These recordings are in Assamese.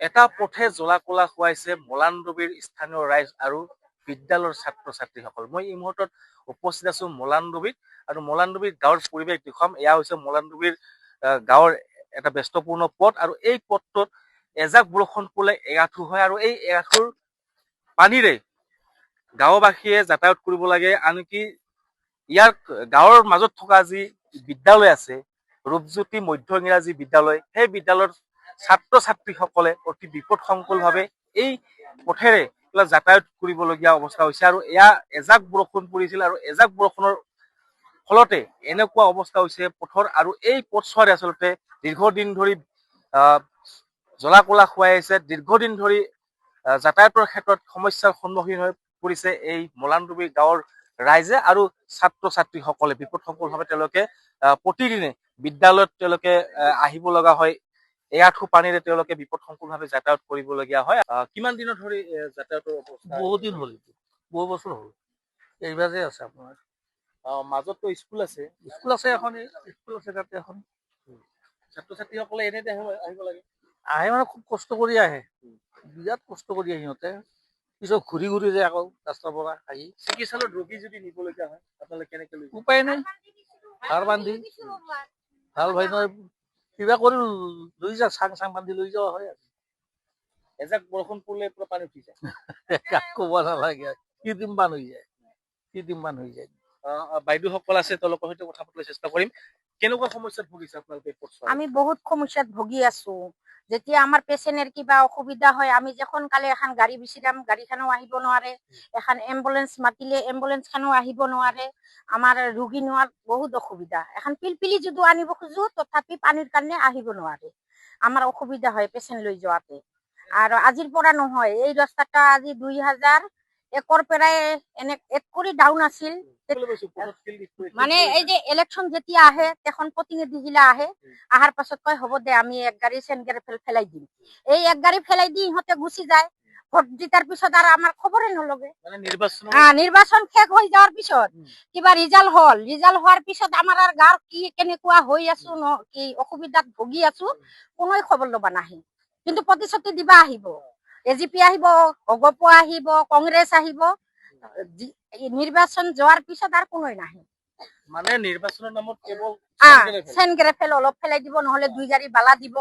এটা পথে জ্বলা কলা খুৱাইছে মলানডুবিৰ স্থানীয় ৰাইজ আৰু বিদ্যালয়ৰ ছাত্ৰ ছাত্ৰীসকল। মই এই মুহূৰ্তত উপস্থিত আছো মলানডুবিত আৰু মলানডুবিৰ গাঁৱৰ পৰিৱেশ দেখুৱাম। এয়া হৈছে মলানডুবিৰ গাঁৱৰ এটা ব্যস্তপূৰ্ণ পথ আৰু এই পথটোত এজাক বৰষুণ পৰিলে এআঁঠু হয় আৰু এই এআঁঠুৰ পানীৰে গাঁওবাসীয়ে যাতায়াত কৰিব লাগে। আনকি ইয়াৰ গাঁৱৰ মাজত থকা যি বিদ্যালয় আছে ৰূপজ্যোতি মধ্য ইংৰাজী বিদ্যালয়, সেই বিদ্যালয়ৰ ছাত্ৰ ছাত্ৰীসকলে অতি বিপদসংকুলভাৱে এই পথেৰে যাতায়াত কৰিবলগীয়া অৱস্থা হৈছে। আৰু এয়া এজাক বৰষুণ পৰিছিল আৰু এজাক বৰষুণৰ ফলতে এনেকুৱা অৱস্থা হৈছে পথৰ। আৰু এই পথছোৱাৰে আচলতে দীৰ্ঘদিন ধৰি জ্বলা কলা খুৱাই আহিছে। দীৰ্ঘদিন ধৰি যাতায়াতৰ ক্ষেত্ৰত সমস্যাৰ সন্মুখীন হৈ পৰিছে এই মলানডুবি গাঁৱৰ ৰাইজে আৰু ছাত্ৰ ছাত্ৰীসকলে। বিপদসংকুলভাৱে তেওঁলোকে প্ৰতিদিনে বিদ্যালয়ত তেওঁলোকে আহিব লগা হয়। এআঁঠু পানীৰে তেওঁলোকে বিপদসংকুলভাৱে যাতায়াত কৰিবলগীয়া হয়। কিমান দিনৰ ধৰি যাতায়াতৰ অৱস্থা? বহুত দিন হ'ল, বহু বছৰ হ'ল। এইবাৰে আছে আপোনাৰ মাজততো স্কুল আছে, স্কুল আছে, এখন স্কুল আছে তাতে এখন। ছাত্ৰ ছাত্ৰীসকলে এনেতে আহিব লাগে, আহে মানে খুব কষ্ট কৰি আহে, বিৰাট কষ্ট কৰি আহে সিহঁতে। পিছত ঘূৰি ঘূৰি যায় আকৌ ৰাস্তাৰ পৰা আহি। চিকিৎসালয়ত ৰোগী যদি নিবলগীয়া হয় আপোনালোকে কেনেকে লৈ? উপায় নাই, ধাৰ বান্ধি ভাল ভাই নহয় কিবা কৰি লৈ যাওক, চাং চাং বান্ধি লৈ যোৱা হয় আৰু। এজাক বৰষুণ পৰিলে পুৰা পানী উঠি যায়, ক'ব নালাগে, কৃত্ৰিমবান হৈ যায়, কৃত্ৰিমবান হৈ যায়। বাইদেউসকল আছে, তেওঁলোকৰ সৈতে কথা পাতিবলৈ চেষ্টা কৰিম। কেনেকুৱা সমস্যাত ভুগিছে আপোনালোকে? আমি বহুত সমস্যাত ভুগি আছো। যেতিয়া আমাৰ পেচেণ্টৰ কিবা অসুবিধা হয়, আমি যে সোনকালে এখন গাড়ী বিচাৰাম, গাড়ীখনো আহিব নোৱাৰে। এখন এম্বুলেন্স মাতিলে এম্বুলেন্সখনো আহিব নোৱাৰে। আমাৰ ৰোগী নোৱাৰ বহুত অসুবিধা। এখন পিলপিলি যদি আনিব খোজো তথাপি পানীৰ কাৰণে আহিব নোৱাৰে। আমাৰ অসুবিধা হয় পেচেণ্ট লৈ যোৱাতে। আৰু আজিৰ পৰা নহয়, এই ৰাস্তাটা আজি 2001 পৰাই এনে এক কৰি ডাউন আছিল। মানে এই যে ইলেকশন যেতিয়া আহে তখন প্ৰতিনিধিগিলা আহে, আহাৰ পাছত কয় হ'ব দে আমি এক গাড়ী চেনগাড়ী ফেলাই দিম। এই এক গাড়ী ফেলাই দি ইহঁতে গুচি যায়। ভোট জিতাৰ পিছত আৰু আমাৰ খবৰে নলগে। নিৰ্বাচন শেষ হৈ যোৱাৰ পিছত কিবা ৰিজাল্ট হ'ল, ৰিজাল্ট হোৱাৰ পিছত আমাৰ আৰু গাঁৱৰ কি কেনেকুৱা হৈ আছো ন, কি অসুবিধাত ভুগি আছো, কোনোৱে খবৰ ল'বা নাহে। কিন্তু প্ৰতিশ্ৰুতি দিবা আহিব, এজিপি আহিব, অগপ আহিব, কংগ্ৰেছ আহিব। নিৰ্বাচন যোৱাৰ পিছত আৰু কোনোৱে নাহে। মানে নিৰ্বাচনৰ নামত কেৱল চেনগ্ৰেফেল অলপ ফেলাই দিব, নহলে 2 গাড়ী বালা দিব।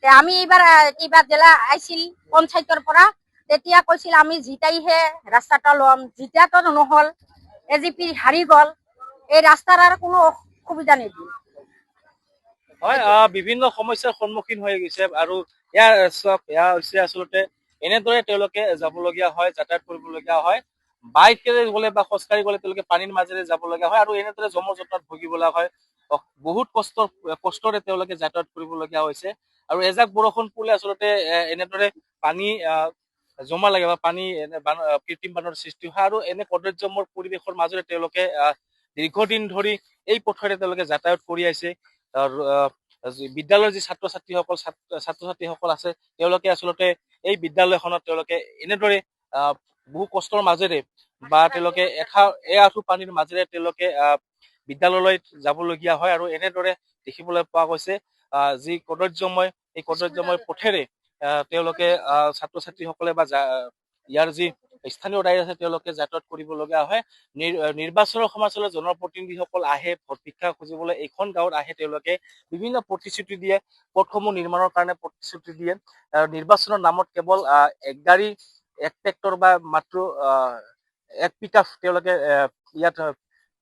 আমি এইবাৰ কিবা জেলা আহিছিল পঞ্চায়তৰ পৰা, তেতিয়া কৈছিল আমি জিতাইহে ৰাস্তাটা ল'ম। জিতাতো নহল, এজিপি হাৰি গল। এই ৰাস্তাৰ আৰু কোনো সুবিধা নিদিয়ে। হয়, বিভিন্ন সমস্যাৰ সন্মুখীন হৈ গৈছে। আৰু এয়া হৈছে আচলতে এনেদৰে তেওঁলোকে যাবলগীয়া হয়, যাতায়াত কৰিবলগীয়া হয়। বাইকেৰে গ'লে বা খোজকাঢ়ি গ'লে তেওঁলোকে পানীৰ মাজেৰে যাবলগীয়া হয় আৰু এনেদৰে জমৰ জটত ভুগিব লগা হয়। বহুত কষ্টৰে তেওঁলোকে যাতায়াত কৰিবলগীয়া হৈছে। আৰু এজাক বৰষুণ পৰিলে আচলতে এনেদৰে পানী জমা লাগে বা পানী কৃত্ৰিম বানৰ সৃষ্টি হয়। আৰু এনে কদৰ্যমৰ পৰিৱেশৰ মাজেৰে তেওঁলোকে দীৰ্ঘদিন ধৰি এই পথেৰে তেওঁলোকে যাতায়াত কৰি আহিছে। বিদ্যালয়ৰ যি ছাত্ৰ ছাত্ৰীসকল আছে, তেওঁলোকে আচলতে এই বিদ্যালয়খনত তেওঁলোকে এনেদৰে বহু কষ্টৰ মাজেৰে বা তেওঁলোকে এআঁঠু পানীৰ মাজেৰে তেওঁলোকে বিদ্যালয়লৈ যাবলগীয়া হয়। আৰু এনেদৰে দেখিবলৈ পোৱা গৈছে যি কদৰ্যময়, এই কদৰ্যময় পথেৰে তেওঁলোকে ছাত্ৰ ছাত্ৰীসকলে বা ইয়াৰ যি স্থানীয় ৰাইজ আছে তেওঁলোকে যাতায়াত কৰিবলগীয়া হয়। নিৰ্বাচনৰ সময়ত জনপ্ৰতিনিধিসকল আহে ভোট ভিক্ষা খুজিবলৈ, এইখন গাঁৱত আহে, তেওঁলোকে বিভিন্ন প্ৰতিশ্ৰুতি দিয়ে, পথসমূহ নিৰ্মাণৰ কাৰণে প্ৰতিশ্ৰুতি দিয়ে। নিৰ্বাচনৰ নামত কেৱল এক গাড়ী, এক ট্ৰেক্টৰ বা মাত্ৰ এক পিকআপ তেওঁলোকে ইয়াত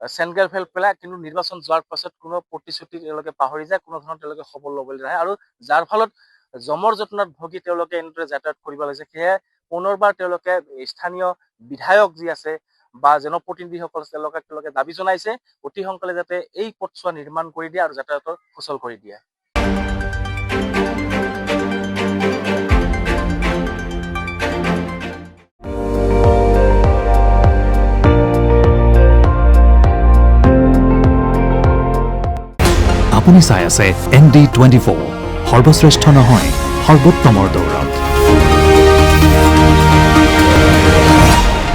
চেনগ্ৰেফেল পেলায়। কিন্তু নিৰ্বাচন যোৱাৰ পাছত কোনো প্ৰতিশ্ৰুতি তেওঁলোকে পাহৰি যায়, কোনো ধৰণৰ তেওঁলোকে খবৰ ল'বলৈ নাহে। আৰু যাৰ ফলত জমৰ জটনত ভুগি তেওঁলোকে এনেদৰে যাতায়াত কৰিব লাগিছে। সেয়ে পুনৰবাৰ তেওঁলোকে স্থানীয় বিধায়ক যি আছে বা জনপ্ৰতিনিধিসকল তেওঁলোকে দাবী জনাইছে অতি সোনকালে যাতে এই পথছোৱা নিৰ্মাণ কৰি দিয়ে আৰু যাতায়াতৰ সুচল কৰি দিয়ে। আপুনি চাই আছে ND24, সৰ্বশ্ৰেষ্ঠ নহয় সৰ্বোত্তমৰ দৌৰত।